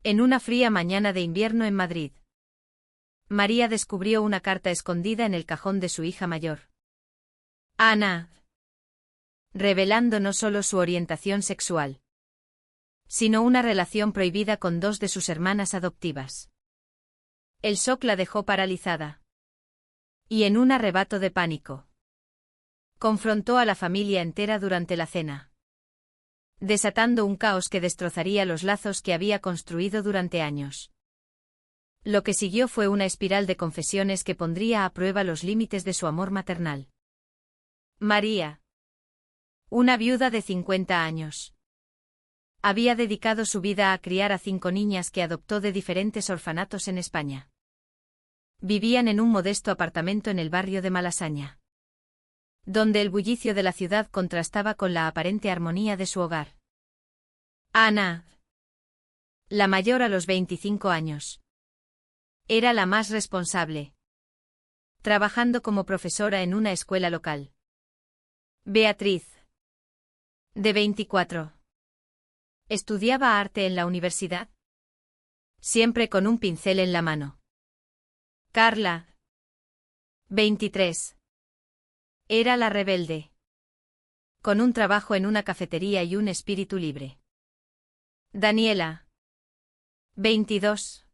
En una fría mañana de invierno en Madrid, María descubrió una carta escondida en el cajón de su hija mayor. Ana, revelando no solo su orientación sexual, sino una relación prohibida con dos de sus hermanas adoptivas. El shock la dejó paralizada. Y en un arrebato de pánico, confrontó a la familia entera durante la cena, desatando un caos que destrozaría los lazos que había construido durante años. Lo que siguió fue una espiral de confesiones que pondría a prueba los límites de su amor maternal. María, una viuda de 50 años, había dedicado su vida a criar a 5 niñas que adoptó de diferentes orfanatos en España. Vivían en un modesto apartamento en el barrio de Malasaña, donde el bullicio de la ciudad contrastaba con la aparente armonía de su hogar. Ana, la mayor a los 25 años, era la más responsable, trabajando como profesora en una escuela local. Beatriz, de 24, estudiaba arte en la universidad, siempre con un pincel en la mano. Carla, 23, era la rebelde, con un trabajo en una cafetería y un espíritu libre. Daniela, 22,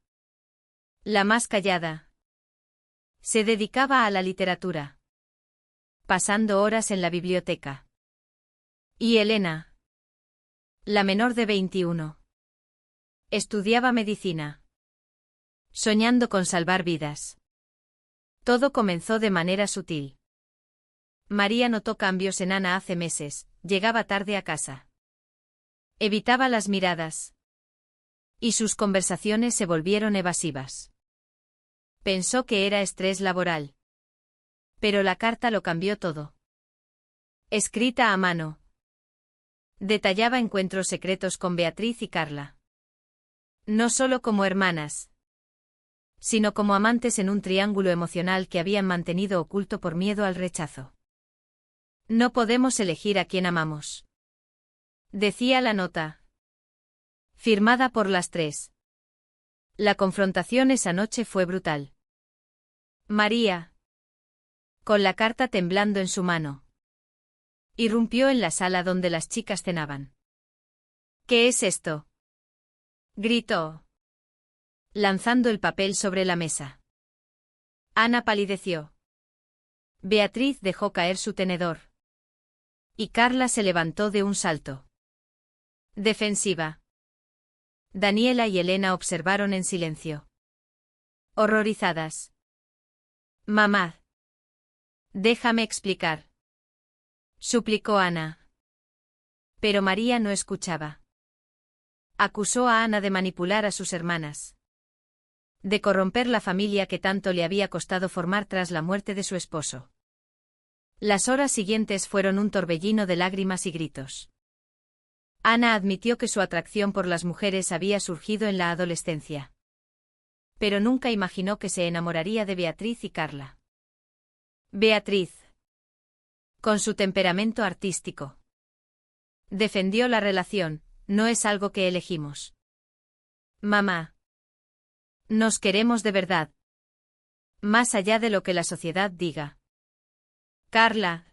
la más callada, se dedicaba a la literatura, pasando horas en la biblioteca. Y Elena, la menor de 21, estudiaba medicina, soñando con salvar vidas. Todo comenzó de manera sutil. María notó cambios en Ana hace meses, llegaba tarde a casa. Evitaba las miradas. Y sus conversaciones se volvieron evasivas. Pensó que era estrés laboral. Pero la carta lo cambió todo. Escrita a mano, detallaba encuentros secretos con Beatriz y Carla. No solo como hermanas, sino como amantes en un triángulo emocional que habían mantenido oculto por miedo al rechazo. No podemos elegir a quién amamos, decía la nota, firmada por las 3. La confrontación esa noche fue brutal. María, con la carta temblando en su mano, irrumpió en la sala donde las chicas cenaban. ¿Qué es esto?, gritó, lanzando el papel sobre la mesa. Ana palideció. Beatriz dejó caer su tenedor. Y Carla se levantó de un salto. Defensiva. Daniela y Elena observaron en silencio, horrorizadas. Mamá, déjame explicar, suplicó Ana. Pero María no escuchaba. Acusó a Ana de manipular a sus hermanas, de corromper la familia que tanto le había costado formar tras la muerte de su esposo. Las horas siguientes fueron un torbellino de lágrimas y gritos. Ana admitió que su atracción por las mujeres había surgido en la adolescencia. Pero nunca imaginó que se enamoraría de Beatriz y Carla. Beatriz, con su temperamento artístico, defendió la relación, no es algo que elegimos. Mamá, nos queremos de verdad, más allá de lo que la sociedad diga. Carla,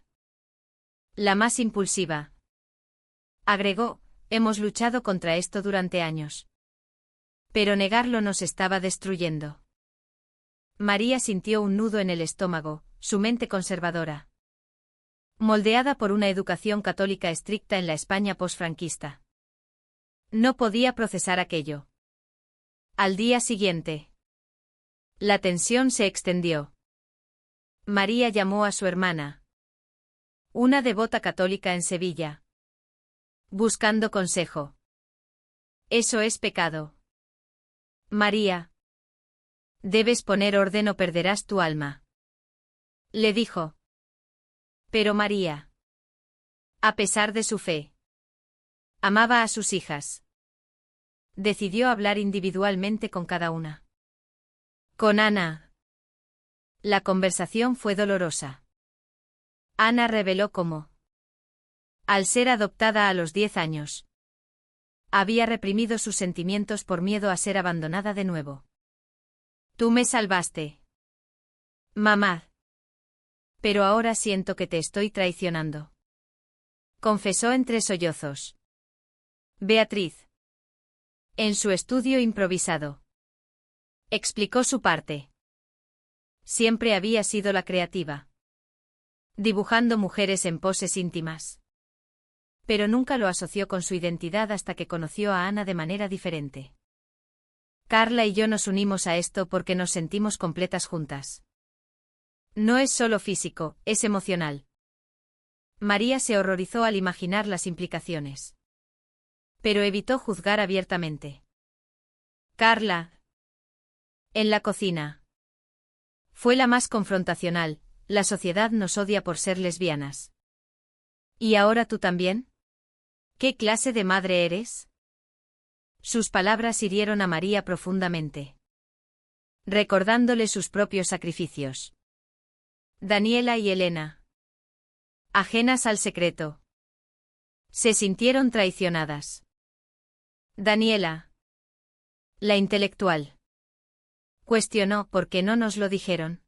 la más impulsiva, agregó, hemos luchado contra esto durante años. Pero negarlo nos estaba destruyendo. María sintió un nudo en el estómago, su mente conservadora, moldeada por una educación católica estricta en la España posfranquista, no podía procesar aquello. Al día siguiente, la tensión se extendió. María llamó a su hermana, una devota católica en Sevilla, buscando consejo. Eso es pecado. María, debes poner orden o perderás tu alma, le dijo. Pero María, a pesar de su fe, amaba a sus hijas. Decidió hablar individualmente con cada una. Con Ana, la conversación fue dolorosa. Ana reveló cómo, al ser adoptada a los 10 años, Había reprimido sus sentimientos por miedo a ser abandonada de nuevo. Tú me salvaste. Mamá. Pero ahora siento que te estoy traicionando. Confesó entre sollozos. Beatriz. En su estudio improvisado. Explicó su parte. Siempre había sido la creativa. Dibujando mujeres en poses íntimas. Pero nunca lo asoció con su identidad hasta que conoció a Ana de manera diferente. Carla y yo nos unimos a esto porque nos sentimos completas juntas. No es solo físico, es emocional. María se horrorizó al imaginar las implicaciones. Pero evitó juzgar abiertamente. Carla. En la cocina. Fue la más confrontacional, la sociedad nos odia por ser lesbianas. ¿Y ahora tú también? ¿Qué clase de madre eres? Sus palabras hirieron a María profundamente. Recordándole sus propios sacrificios. Daniela y Elena. Ajenas al secreto. Se sintieron traicionadas. Daniela. La intelectual. Cuestionó por qué no nos lo dijeron.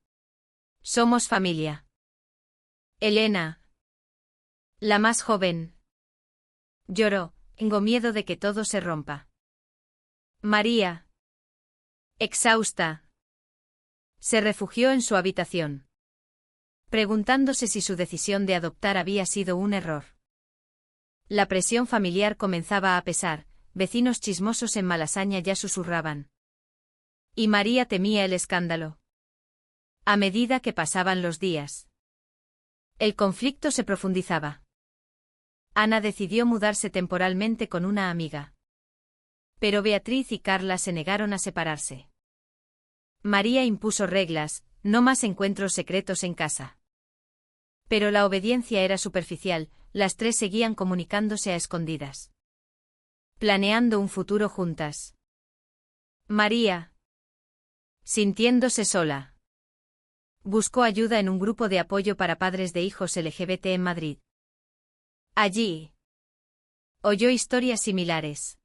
Somos familia. Elena. La más joven. Lloró, tengo miedo de que todo se rompa. María. Exhausta. Se refugió en su habitación. Preguntándose si su decisión de adoptar había sido un error. La presión familiar comenzaba a pesar, vecinos chismosos en Malasaña ya susurraban. Y María temía el escándalo. A medida que pasaban los días. El conflicto se profundizaba. Ana decidió mudarse temporalmente con una amiga. Pero Beatriz y Carla se negaron a separarse. María impuso reglas, no más encuentros secretos en casa. Pero la obediencia era superficial, las tres seguían comunicándose a escondidas. Planeando un futuro juntas. María. Sintiéndose sola. Buscó ayuda en un grupo de apoyo para padres de hijos LGBT en Madrid. Allí. Oyó historias similares.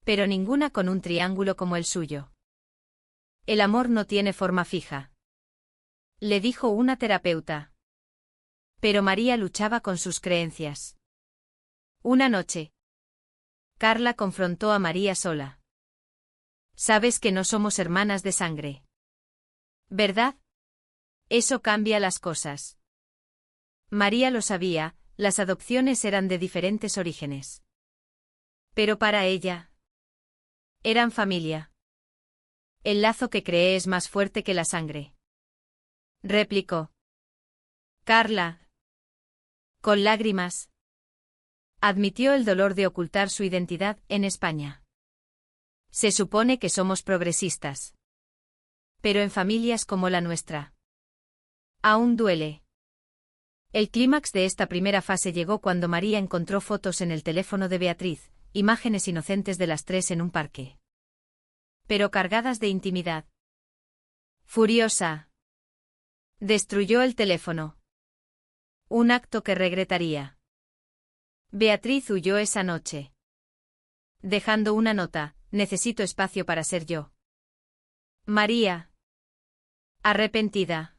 Pero ninguna con un triángulo como el suyo. El amor no tiene forma fija. Le dijo una terapeuta. Pero María luchaba con sus creencias. Una noche. Carla confrontó a María sola. Sabes que no somos hermanas de sangre. ¿Verdad? Eso cambia las cosas. María lo sabía, las adopciones eran de diferentes orígenes. Pero para ella. Eran familia. El lazo que cree es más fuerte que la sangre. Replicó. Carla. Con lágrimas. Admitió el dolor de ocultar su identidad en España. Se supone que somos progresistas. Pero en familias como la nuestra. Aún duele. El clímax de esta primera fase llegó cuando María encontró fotos en el teléfono de Beatriz, imágenes inocentes de las tres en un parque. Pero cargadas de intimidad. Furiosa. Destruyó el teléfono. Un acto que regretaría. Beatriz huyó esa noche. Dejando una nota, necesito espacio para ser yo. María. Arrepentida.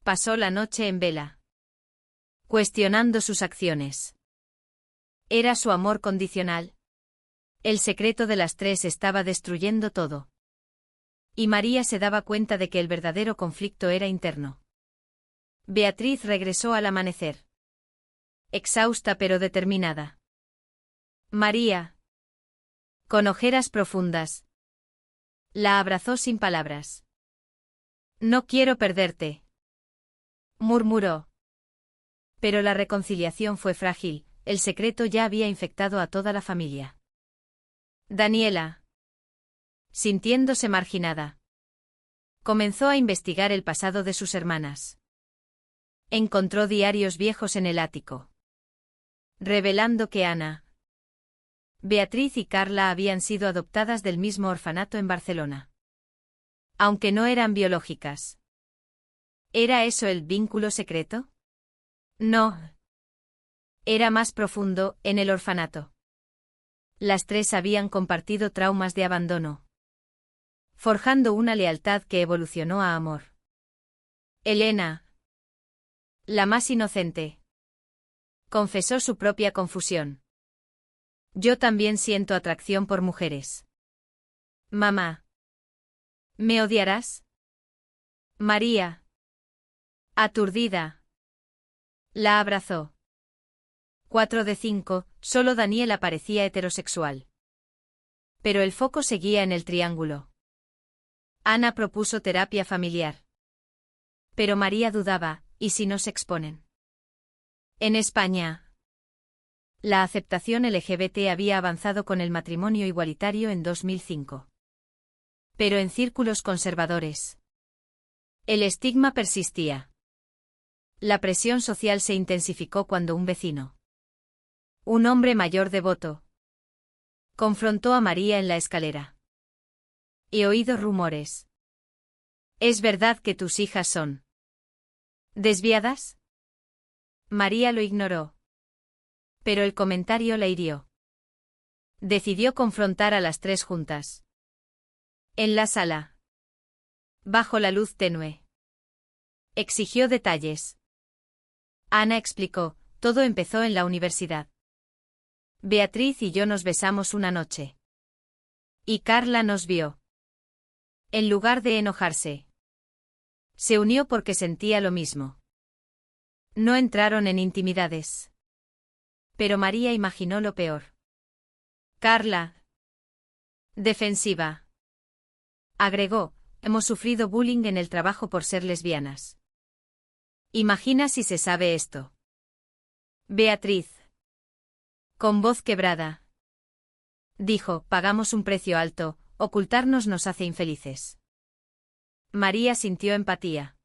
Pasó la noche en vela. Cuestionando sus acciones. ¿Era su amor condicional? El secreto de las tres estaba destruyendo todo. Y María se daba cuenta de que el verdadero conflicto era interno. Beatriz regresó al amanecer. Exhausta pero determinada. María. Con ojeras profundas. La abrazó sin palabras. No quiero perderte. Murmuró. Pero la reconciliación fue frágil, el secreto ya había infectado a toda la familia. Daniela. Sintiéndose marginada. Comenzó a investigar el pasado de sus hermanas. Encontró diarios viejos en el ático. Revelando que Ana, Beatriz y Carla habían sido adoptadas del mismo orfanato en Barcelona. Aunque no eran biológicas. ¿Era eso el vínculo secreto? No. Era más profundo, en el orfanato. Las tres habían compartido traumas de abandono, forjando una lealtad que evolucionó a amor. Elena, la más inocente, confesó su propia confusión. Yo también siento atracción por mujeres. Mamá. ¿Me odiarás? María, aturdida, la abrazó. 4 de 5, solo Daniela parecía heterosexual. Pero el foco seguía en el triángulo. Ana propuso terapia familiar. Pero María dudaba, ¿y si no se exponen? En España, la aceptación LGBT había avanzado con el matrimonio igualitario en 2005. Pero en círculos conservadores, el estigma persistía. La presión social se intensificó cuando un vecino, un hombre mayor devoto, confrontó a María en la escalera. He oído rumores. ¿Es verdad que tus hijas son desviadas? María lo ignoró. Pero el comentario la hirió. Decidió confrontar a las tres juntas. En la sala, bajo la luz tenue, exigió detalles. Ana explicó, todo empezó en la universidad. Beatriz y yo nos besamos una noche. Y Carla nos vio. En lugar de enojarse, se unió porque sentía lo mismo. No entraron en intimidades. Pero María imaginó lo peor. Carla, defensiva, agregó, hemos sufrido bullying en el trabajo por ser lesbianas. Imagina si se sabe esto. Beatriz, con voz quebrada, dijo, pagamos un precio alto, ocultarnos nos hace infelices. María sintió empatía.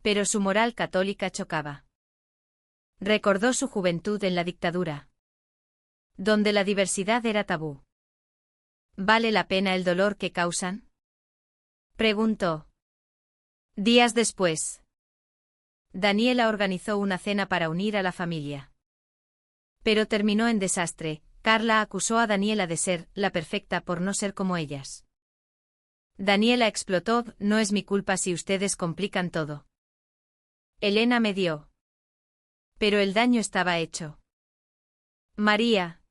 Pero su moral católica chocaba. Recordó su juventud en la dictadura, donde la diversidad era tabú. ¿Vale la pena el dolor que causan? Preguntó. Días después, Daniela organizó una cena para unir a la familia. Pero terminó en desastre. Carla acusó a Daniela de ser la perfecta por no ser como ellas. Daniela explotó, no es mi culpa si ustedes complican todo. Elena medió. Pero el daño estaba hecho. María,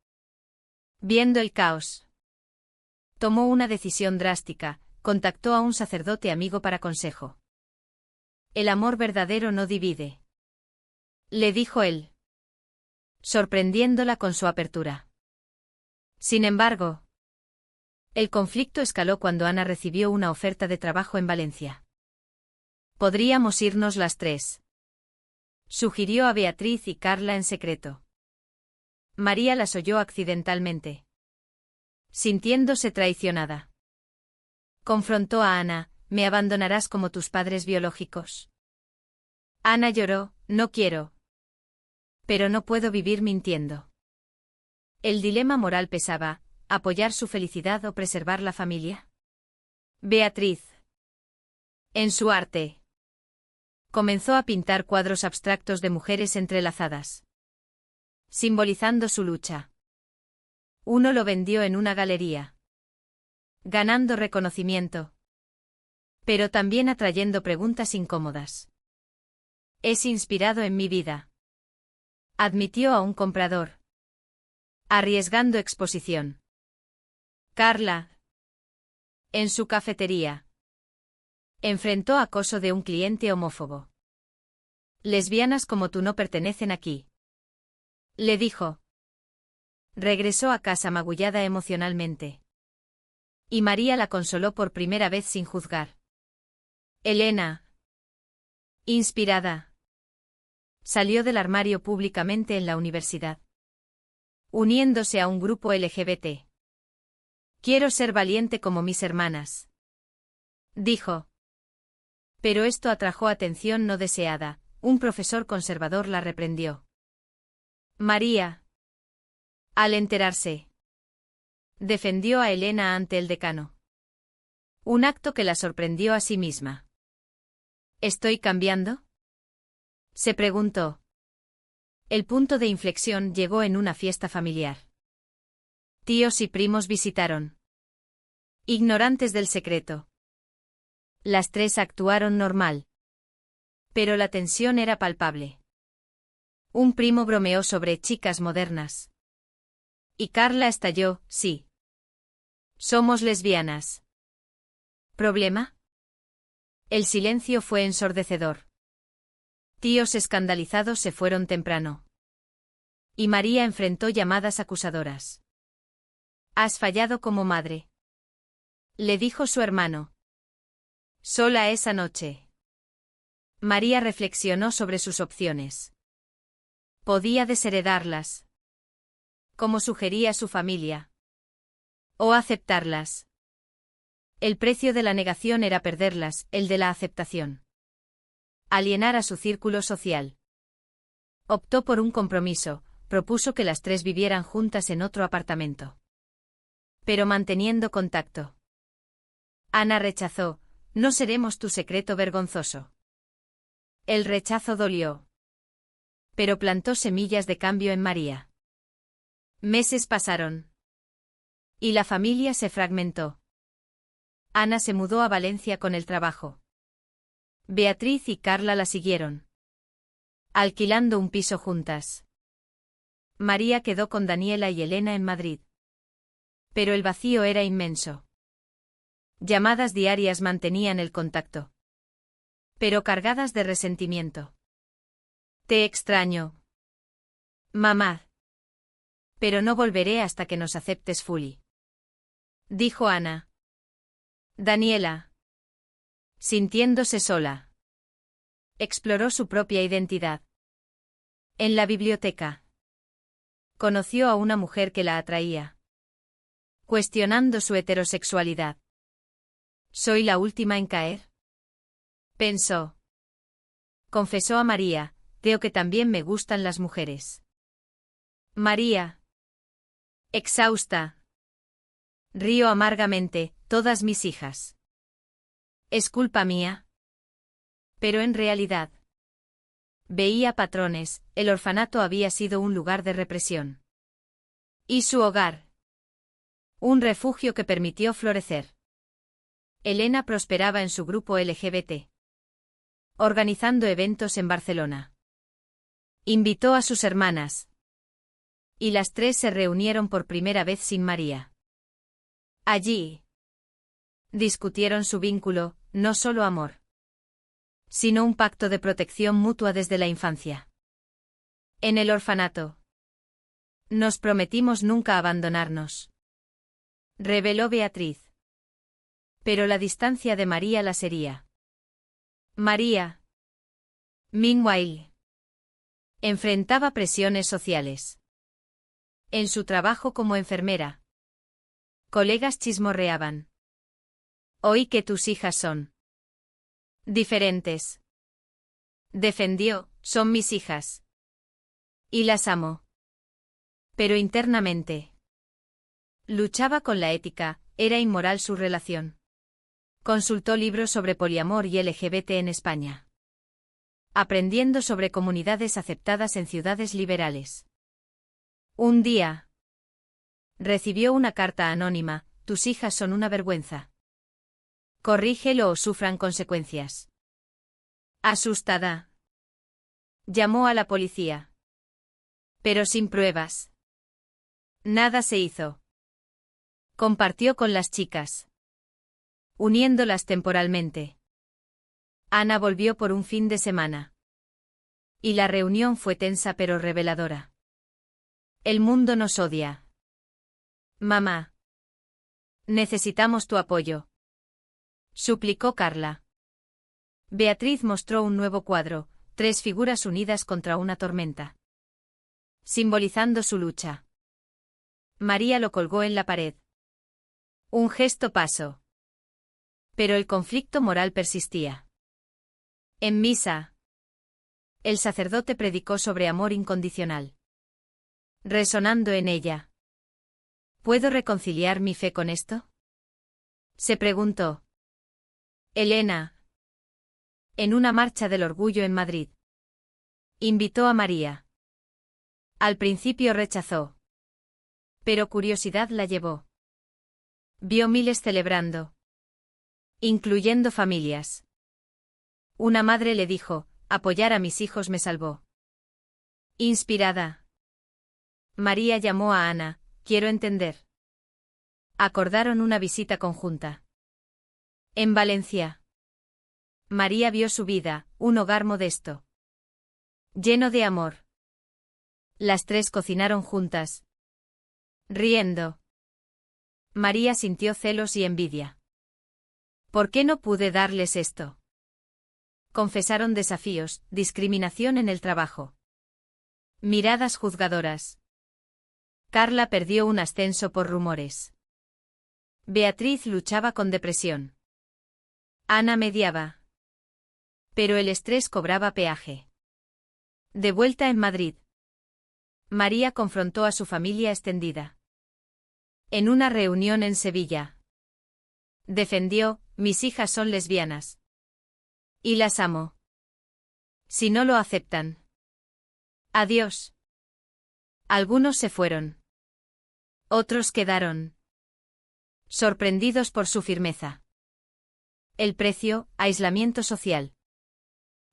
viendo el caos, tomó una decisión drástica, contactó a un sacerdote amigo para consejo. El amor verdadero no divide, le dijo él, sorprendiéndola con su apertura. Sin embargo, el conflicto escaló cuando Ana recibió una oferta de trabajo en Valencia. Podríamos irnos las tres, sugirió a Beatriz y Carla en secreto. María las oyó accidentalmente, sintiéndose traicionada. Confrontó a Ana, ¿me abandonarás como tus padres biológicos? Ana lloró, no quiero. Pero no puedo vivir mintiendo. El dilema moral pesaba, ¿apoyar su felicidad o preservar la familia? Beatriz, en su arte, comenzó a pintar cuadros abstractos de mujeres entrelazadas, simbolizando su lucha. Uno lo vendió en una galería, ganando reconocimiento, pero también atrayendo preguntas incómodas. Es inspirado en mi vida, admitió a un comprador, arriesgando exposición. Carla, en su cafetería, enfrentó acoso de un cliente homófobo. Lesbianas como tú no pertenecen aquí, le dijo. Regresó a casa magullada emocionalmente. Y María la consoló por primera vez sin juzgar. Elena, inspirada, salió del armario públicamente en la universidad, uniéndose a un grupo LGBT. Quiero ser valiente como mis hermanas, dijo. Pero esto atrajo atención no deseada, un profesor conservador la reprendió. María, al enterarse, defendió a Elena ante el decano. Un acto que la sorprendió a sí misma. ¿Estoy cambiando?, se preguntó. El punto de inflexión llegó en una fiesta familiar. Tíos y primos visitaron. Ignorantes del secreto. Las tres actuaron normal. Pero la tensión era palpable. Un primo bromeó sobre chicas modernas. Y Carla estalló, sí. Somos lesbianas. ¿Problema? El silencio fue ensordecedor. Tíos escandalizados se fueron temprano. Y María enfrentó llamadas acusadoras. Has fallado como madre. Le dijo su hermano. Sola esa noche. María reflexionó sobre sus opciones. Podía desheredarlas, como sugería su familia, o aceptarlas. El precio de la negación era perderlas, el de la aceptación. Alienar a su círculo social. Optó por un compromiso, propuso que las tres vivieran juntas en otro apartamento. Pero manteniendo contacto. Ana rechazó, no seremos tu secreto vergonzoso. El rechazo dolió. Pero plantó semillas de cambio en María. Meses pasaron. Y la familia se fragmentó. Ana se mudó a Valencia con el trabajo. Beatriz y Carla la siguieron. Alquilando un piso juntas. María quedó con Daniela y Elena en Madrid. Pero el vacío era inmenso. Llamadas diarias mantenían el contacto. Pero cargadas de resentimiento. Te extraño. Mamá. Pero no volveré hasta que nos aceptes fully. Dijo Ana. Daniela. Sintiéndose sola. Exploró su propia identidad. En la biblioteca. Conoció a una mujer que la atraía. Cuestionando su heterosexualidad. ¿Soy la última en caer? Pensó. Confesó a María, creo que también me gustan las mujeres. María. Exhausta. Río amargamente, todas mis hijas. ¿Es culpa mía? Pero en realidad. Veía patrones, el orfanato había sido un lugar de represión. Y su hogar. Un refugio que permitió florecer. Elena prosperaba en su grupo LGBT. Organizando eventos en Barcelona. Invitó a sus hermanas. Y las tres se reunieron por primera vez sin María. Allí. Discutieron su vínculo, no solo amor. Sino un pacto de protección mutua desde la infancia. En el orfanato. Nos prometimos nunca abandonarnos. Reveló Beatriz. Pero la distancia de María la sería. María. Meanwhile. Enfrentaba presiones sociales. En su trabajo como enfermera. Colegas chismorreaban. Oí que tus hijas son diferentes. Defendió, son mis hijas. Y las amo. Pero internamente. Luchaba con la ética, era inmoral su relación. Consultó libros sobre poliamor y LGBT en España. Aprendiendo sobre comunidades aceptadas en ciudades liberales. Un día. Recibió una carta anónima, tus hijas son una vergüenza. Corrígelo o sufran consecuencias. Asustada. Llamó a la policía. Pero sin pruebas. Nada se hizo. Compartió con las chicas. Uniéndolas temporalmente. Ana volvió por un fin de semana. Y la reunión fue tensa pero reveladora. El mundo nos odia. Mamá. Necesitamos tu apoyo. Suplicó Carla. Beatriz mostró un nuevo cuadro, tres figuras unidas contra una tormenta. Simbolizando su lucha. María lo colgó en la pared. Un gesto pasó. Pero el conflicto moral persistía. En misa. El sacerdote predicó sobre amor incondicional. Resonando en ella. ¿Puedo reconciliar mi fe con esto? Se preguntó. Elena. En una marcha del orgullo en Madrid. Invitó a María. Al principio rechazó. Pero curiosidad la llevó. Vio miles celebrando. Incluyendo familias. Una madre le dijo, apoyar a mis hijos me salvó. Inspirada. María llamó a Ana, quiero entender. Acordaron una visita conjunta. En Valencia. María vio su vida, un hogar modesto. Lleno de amor. Las tres cocinaron juntas. Riendo. María sintió celos y envidia. ¿Por qué no pude darles esto? Confesaron desafíos, discriminación en el trabajo. Miradas juzgadoras. Carla perdió un ascenso por rumores. Beatriz luchaba con depresión. Ana mediaba. Pero el estrés cobraba peaje. De vuelta en Madrid. María confrontó a su familia extendida. En una reunión en Sevilla. Defendió, mis hijas son lesbianas. Y las amo. Si no lo aceptan. Adiós. Algunos se fueron. Otros quedaron. Sorprendidos por su firmeza. El precio, aislamiento social.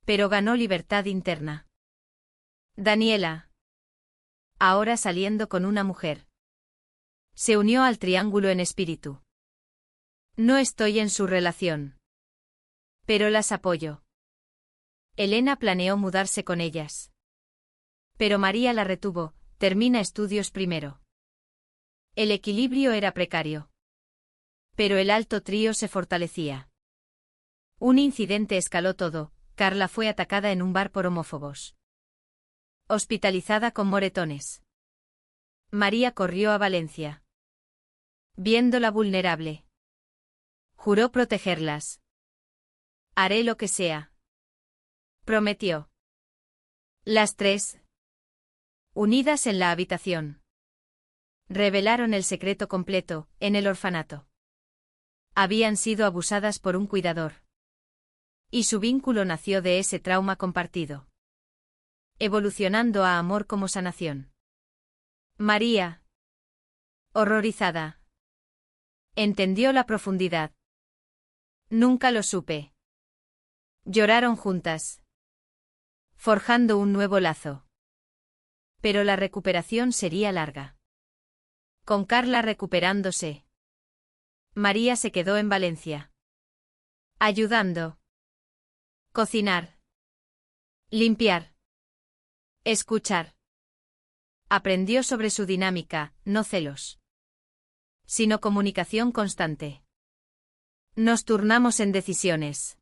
Pero ganó libertad interna. Daniela. Ahora saliendo con una mujer. Se unió al triángulo en espíritu. No estoy en su relación. Pero las apoyo. Elena planeó mudarse con ellas. Pero María la retuvo, termina estudios primero. El equilibrio era precario. Pero el alto trío se fortalecía. Un incidente escaló todo, Carla fue atacada en un bar por homófobos. Hospitalizada con moretones. María corrió a Valencia. Viéndola vulnerable. Juró protegerlas. Haré lo que sea. Prometió. Las tres. Unidas en la habitación. Revelaron el secreto completo, en el orfanato. Habían sido abusadas por un cuidador. Y su vínculo nació de ese trauma compartido. Evolucionando a amor como sanación. María. Horrorizada. Entendió la profundidad. Nunca lo supe. Lloraron juntas. Forjando un nuevo lazo. Pero la recuperación sería larga. Con Carla recuperándose. María se quedó en Valencia. Ayudando. Cocinar. Limpiar. Escuchar. Aprendió sobre su dinámica, no celos. Sino comunicación constante. Nos turnamos en decisiones.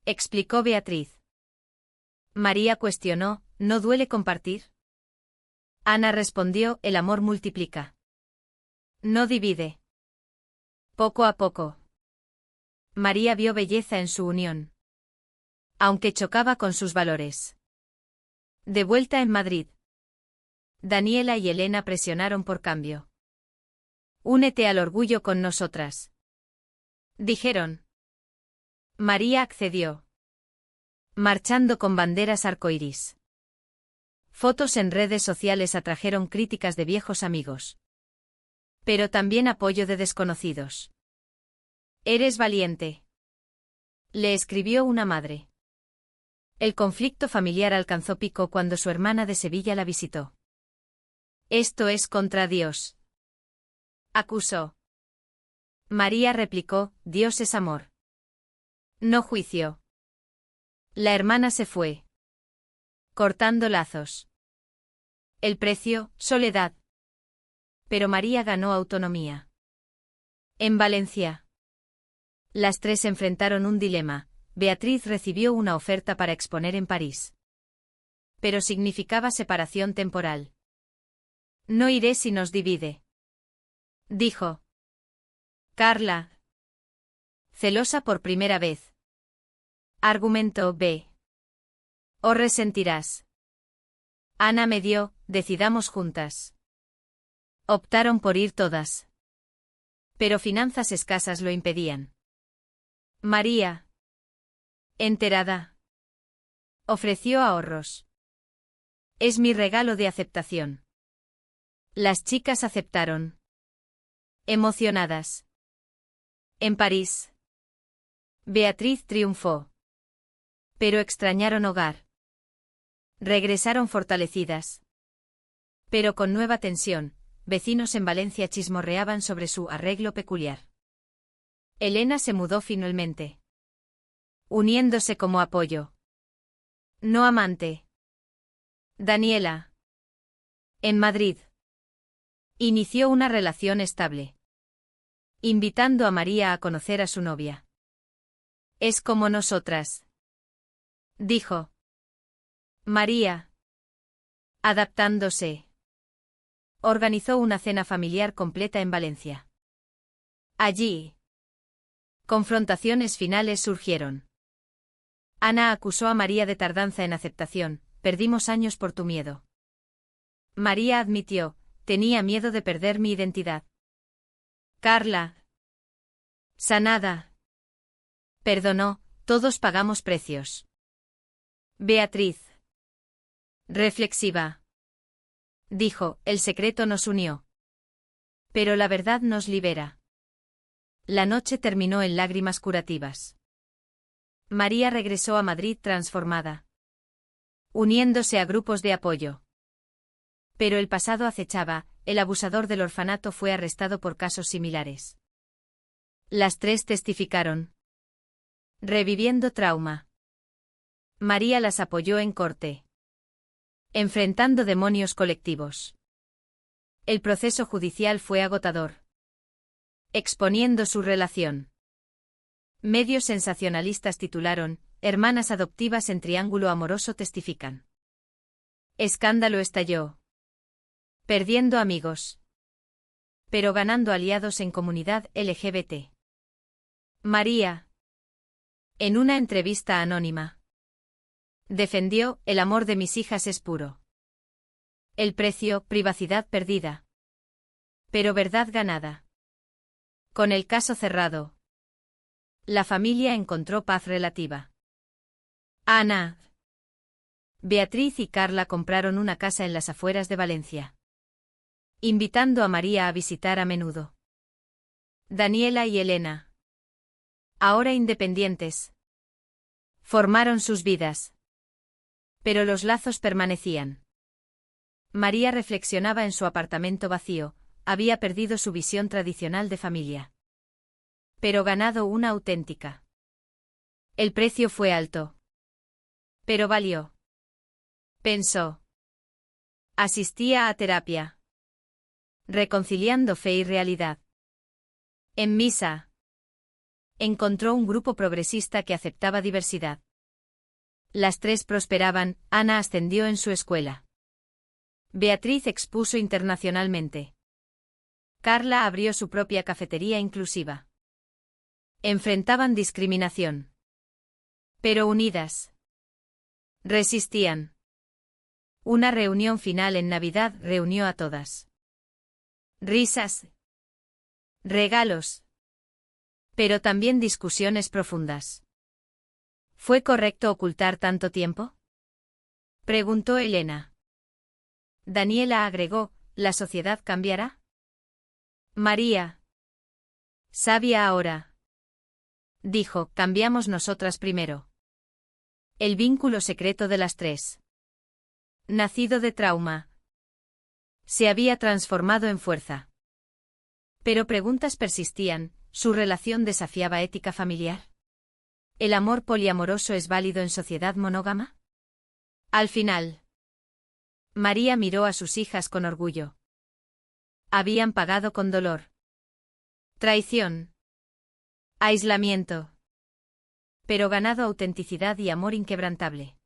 Explicó Beatriz. María cuestionó, ¿no duele compartir? Ana respondió, el amor multiplica. No divide. Poco a poco. María vio belleza en su unión. Aunque chocaba con sus valores. De vuelta en Madrid. Daniela y Elena presionaron por cambio. Únete al orgullo con nosotras. Dijeron. María accedió. Marchando con banderas arcoíris. Fotos en redes sociales atrajeron críticas de viejos amigos. Pero también apoyo de desconocidos. Eres valiente. Le escribió una madre. El conflicto familiar alcanzó pico cuando su hermana de Sevilla la visitó. Esto es contra Dios. Acusó. María replicó, Dios es amor. No juicio. La hermana se fue. Cortando lazos. El precio, soledad. Pero María ganó autonomía. En Valencia. Las tres enfrentaron un dilema. Beatriz recibió una oferta para exponer en París. Pero significaba separación temporal. No iré si nos divide. Dijo. Carla. Celosa por primera vez. Argumentó B. O resentirás. Ana me dio, decidamos juntas. Optaron por ir todas. Pero finanzas escasas lo impedían. María. Enterada. Ofreció ahorros. Es mi regalo de aceptación. Las chicas aceptaron. Emocionadas. En París. Beatriz triunfó. Pero extrañaron hogar. Regresaron fortalecidas. Pero con nueva tensión, vecinos en Valencia chismorreaban sobre su arreglo peculiar. Elena se mudó finalmente. Uniéndose como apoyo. No amante. Daniela. En Madrid. Inició una relación estable. Invitando a María a conocer a su novia. Es como nosotras. Dijo. María. Adaptándose. Organizó una cena familiar completa en Valencia. Allí. Confrontaciones finales surgieron. Ana acusó a María de tardanza en aceptación. Perdimos años por tu miedo. María admitió, tenía miedo de perder mi identidad. Carla. Sanada. Perdonó, todos pagamos precios. Beatriz. Reflexiva. Dijo, el secreto nos unió. Pero la verdad nos libera. La noche terminó en lágrimas curativas. María regresó a Madrid transformada. Uniéndose a grupos de apoyo. Pero el pasado acechaba, el abusador del orfanato fue arrestado por casos similares. Las tres testificaron. Reviviendo trauma. María las apoyó en corte. Enfrentando demonios colectivos. El proceso judicial fue agotador. Exponiendo su relación. Medios sensacionalistas titularon, Hermanas adoptivas en triángulo amoroso testifican. Escándalo estalló. Perdiendo amigos. Pero ganando aliados en comunidad LGBT. María. En una entrevista anónima. Defendió, el amor de mis hijas es puro. El precio, privacidad perdida. Pero verdad ganada. Con el caso cerrado. La familia encontró paz relativa. Ana. Beatriz y Carla compraron una casa en las afueras de Valencia. Invitando a María a visitar a menudo. Daniela y Elena. Ahora independientes. Formaron sus vidas. Pero los lazos permanecían. María reflexionaba en su apartamento vacío, había perdido su visión tradicional de familia. Pero ganado una auténtica. El precio fue alto. Pero valió. Pensó. Asistía a terapia. Reconciliando fe y realidad. En misa. Encontró un grupo progresista que aceptaba diversidad. Las tres prosperaban, Ana ascendió en su escuela. Beatriz expuso internacionalmente. Carla abrió su propia cafetería inclusiva. Enfrentaban discriminación. Pero unidas. Resistían. Una reunión final en Navidad reunió a todas. Risas. Regalos. Pero también discusiones profundas. ¿Fue correcto ocultar tanto tiempo? Preguntó Elena. Daniela agregó, ¿la sociedad cambiará? María. Sabia ahora. Dijo, cambiamos nosotras primero. El vínculo secreto de las tres. Nacido de trauma. Se había transformado en fuerza. Pero preguntas persistían, ¿su relación desafiaba ética familiar? ¿El amor poliamoroso es válido en sociedad monógama? Al final. María miró a sus hijas con orgullo. Habían pagado con dolor. Traición. Aislamiento. Pero ganado autenticidad y amor inquebrantable.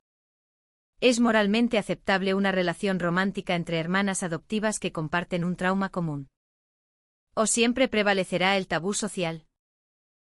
¿Es moralmente aceptable una relación romántica entre hermanas adoptivas que comparten un trauma común? ¿O siempre prevalecerá el tabú social?